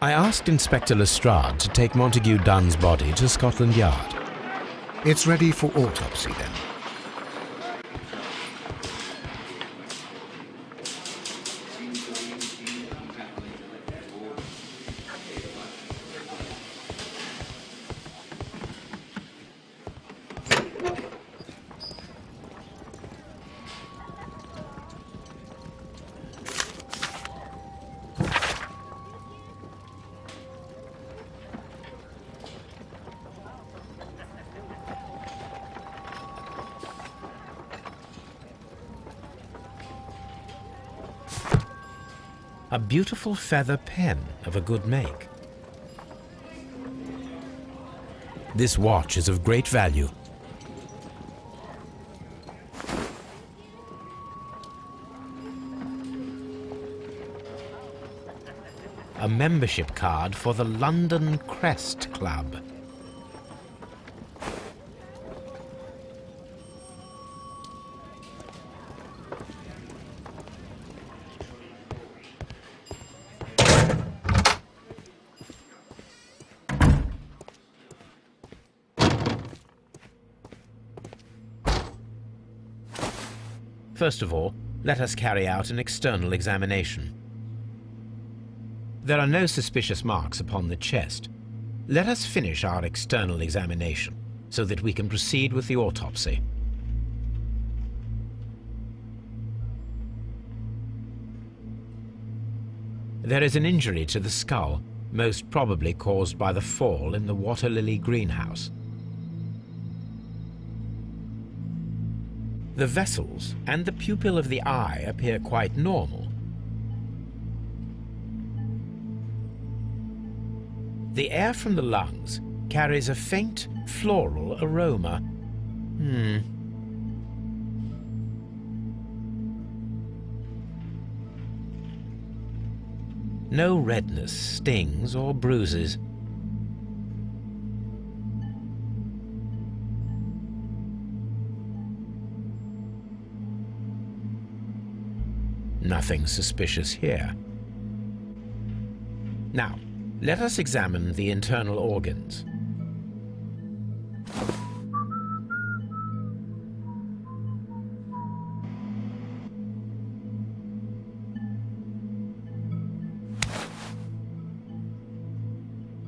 I asked Inspector Lestrade to take Montague Dunn's body to Scotland Yard. It's ready for autopsy then. A beautiful feather pen of a good make. This watch is of great value. A membership card for the London Crest Club. First of all, let us carry out an external examination. There are no suspicious marks upon the chest. Let us finish our external examination so that we can proceed with the autopsy. There is an injury to the skull, most probably caused by the fall in the water lily greenhouse. The vessels and the pupil of the eye appear quite normal. The air from the lungs carries a faint floral aroma. No redness, stings, or bruises. Nothing suspicious here. Now, let us examine the internal organs.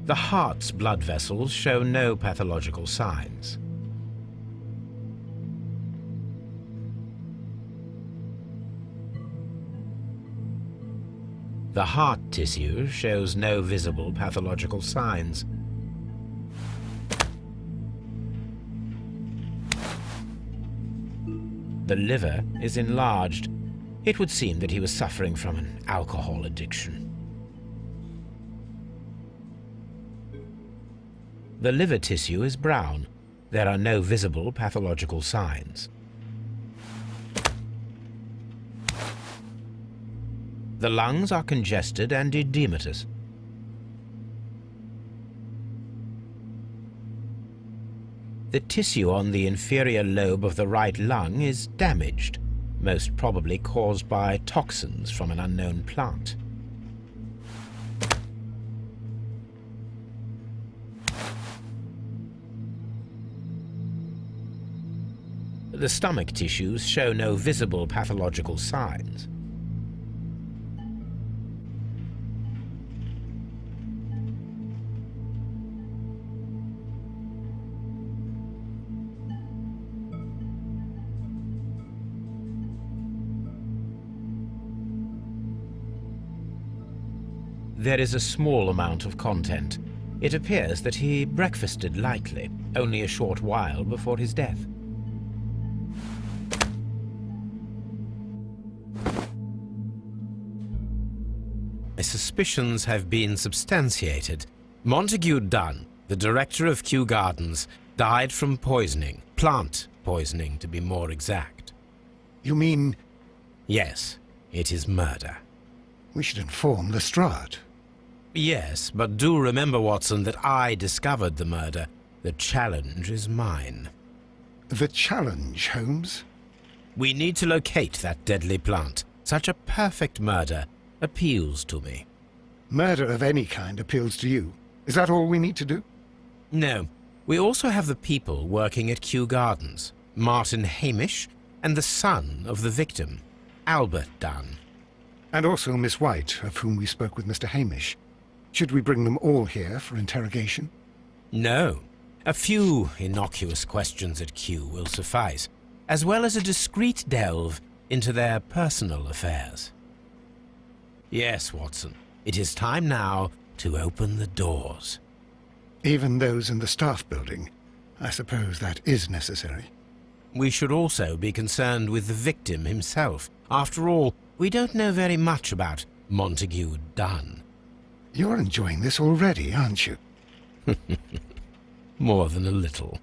The heart's blood vessels show no pathological signs. The heart tissue shows no visible pathological signs. The liver is enlarged. It would seem that he was suffering from an alcohol addiction. The liver tissue is brown. There are no visible pathological signs. The lungs are congested and edematous. The tissue on the inferior lobe of the right lung is damaged, most probably caused by toxins from an unknown plant. The stomach tissues show no visible pathological signs. There is a small amount of content. It appears that he breakfasted lightly, only a short while before his death. My suspicions have been substantiated. Montague Dunn, the director of Kew Gardens, died from poisoning. Plant poisoning, to be more exact. You mean... Yes, it is murder. We should inform Lestrade. Yes, but do remember, Watson, that I discovered the murder. The challenge is mine. The challenge, Holmes? We need to locate that deadly plant. Such a perfect murder appeals to me. Murder of any kind appeals to you. Is that all we need to do? No. We also have the people working at Kew Gardens. Martin Hamish and the son of the victim, Albert Dunn. And also Miss White, of whom we spoke with Mr. Hamish. Should we bring them all here for interrogation? No. A few innocuous questions at Kew will suffice, as well as a discreet delve into their personal affairs. Yes, Watson. It is time now to open the doors. Even those in the staff building. I suppose that is necessary. We should also be concerned with the victim himself. After all, we don't know very much about Montague Dunn. You're enjoying this already, aren't you? More than a little.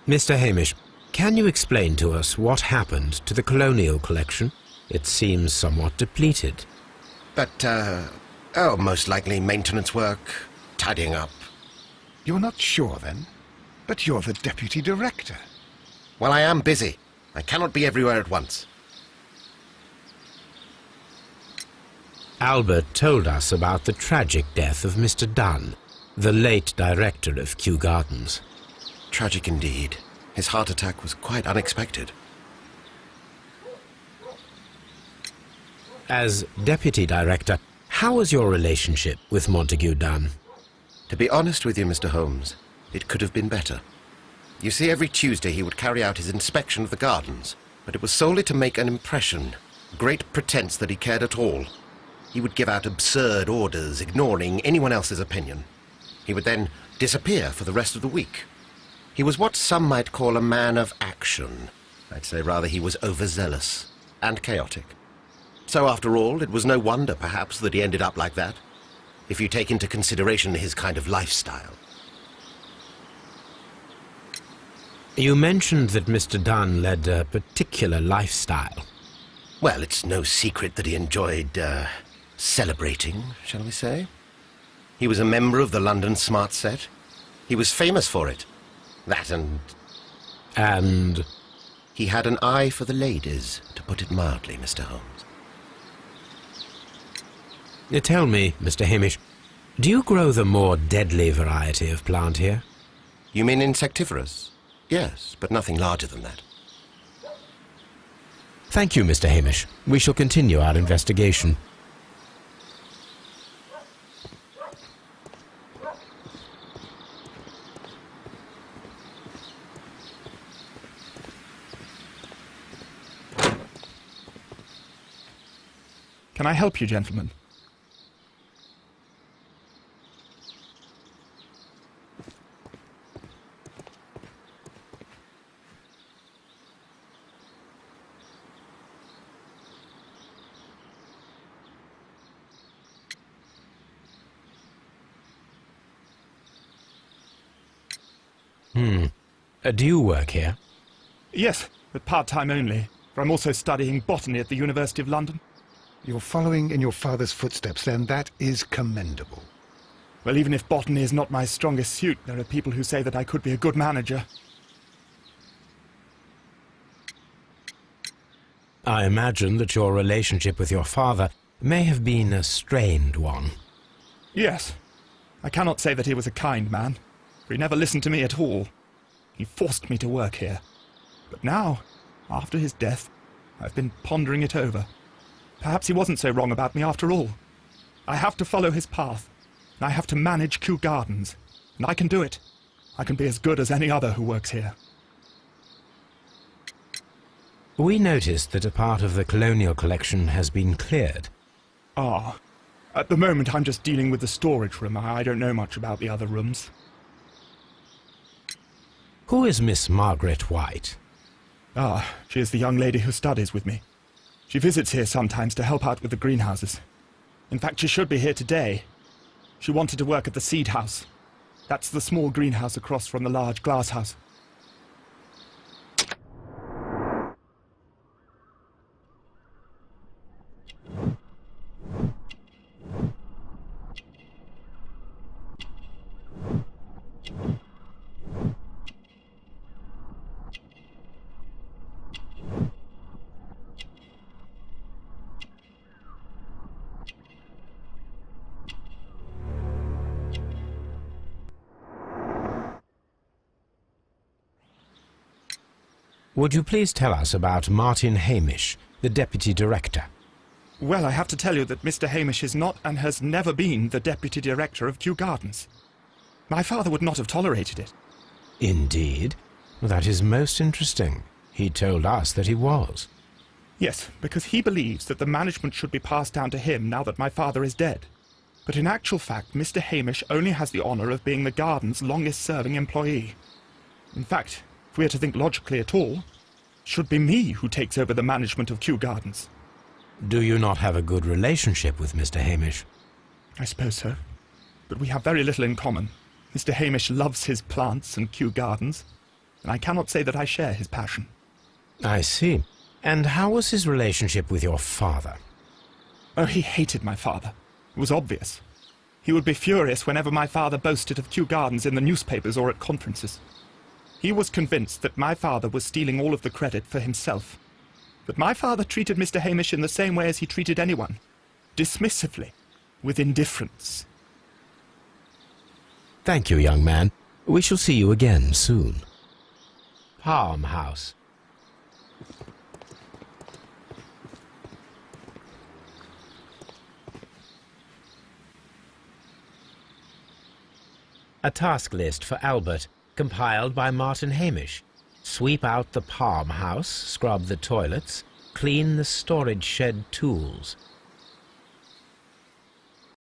Mr. Hamish, can you explain to us what happened to the colonial collection? It seems somewhat depleted. Most likely maintenance work, tidying up. You're not sure, then? But you're the deputy director. Well, I am busy. I cannot be everywhere at once. Albert told us about the tragic death of Mr. Dunn, the late director of Kew Gardens. Tragic indeed. His heart attack was quite unexpected. As deputy director, how was your relationship with Montague Dunn? To be honest with you, Mr. Holmes, it could have been better. You see, every Tuesday he would carry out his inspection of the gardens, but it was solely to make an impression, great pretense that he cared at all. He would give out absurd orders, ignoring anyone else's opinion. He would then disappear for the rest of the week. He was what some might call a man of action. I'd say rather he was overzealous and chaotic. So after all, it was no wonder, perhaps, that he ended up like that, if you take into consideration his kind of lifestyle. You mentioned that Mr. Dunn led a particular lifestyle. Well, it's no secret that he enjoyed, celebrating, shall we say. He was a member of the London Smart Set. He was famous for it. That and... And... He had an eye for the ladies, to put it mildly, Mr. Holmes. Tell me, Mr. Hamish, do you grow the more deadly variety of plant here? You mean insectivorous? Yes, but nothing larger than that. Thank you, Mr. Hamish. We shall continue our investigation. Can I help you, gentlemen? Do you work here? Yes, but part-time only, for I'm also studying botany at the University of London. You're following in your father's footsteps, then. That is commendable. Well, even if botany is not my strongest suit, there are people who say that I could be a good manager. I imagine that your relationship with your father may have been a strained one. Yes. I cannot say that he was a kind man, for he never listened to me at all. He forced me to work here. But now, after his death, I've been pondering it over. Perhaps he wasn't so wrong about me after all. I have to follow his path, and I have to manage Kew Gardens, and I can do it. I can be as good as any other who works here. We noticed that a part of the colonial collection has been cleared. Ah. At the moment I'm just dealing with the storage room. I don't know much about the other rooms. Who is Miss Margaret White? Ah, she is the young lady who studies with me. She visits here sometimes to help out with the greenhouses. In fact, she should be here today. She wanted to work at the seed house. That's the small greenhouse across from the large glass house. Would you please tell us about Martin Hamish, the Deputy Director? Well, I have to tell you that Mr. Hamish is not and has never been the Deputy Director of Kew Gardens. My father would not have tolerated it. Indeed? That is most interesting. He told us that he was. Yes, because he believes that the management should be passed down to him now that my father is dead. But in actual fact, Mr. Hamish only has the honour of being the garden's longest-serving employee. In fact, if we are to think logically at all, it should be me who takes over the management of Kew Gardens. Do you not have a good relationship with Mr. Hamish? I suppose so. But we have very little in common. Mr. Hamish loves his plants and Kew Gardens, and I cannot say that I share his passion. I see. And how was his relationship with your father? Oh, he hated my father. It was obvious. He would be furious whenever my father boasted of Kew Gardens in the newspapers or at conferences. He was convinced that my father was stealing all of the credit for himself. But my father treated Mr. Hamish in the same way as he treated anyone. Dismissively. With indifference. Thank you, young man. We shall see you again soon. Palm House. A task list for Albert, compiled by Martin Hamish. Sweep out the palm house, scrub the toilets, clean the storage shed tools,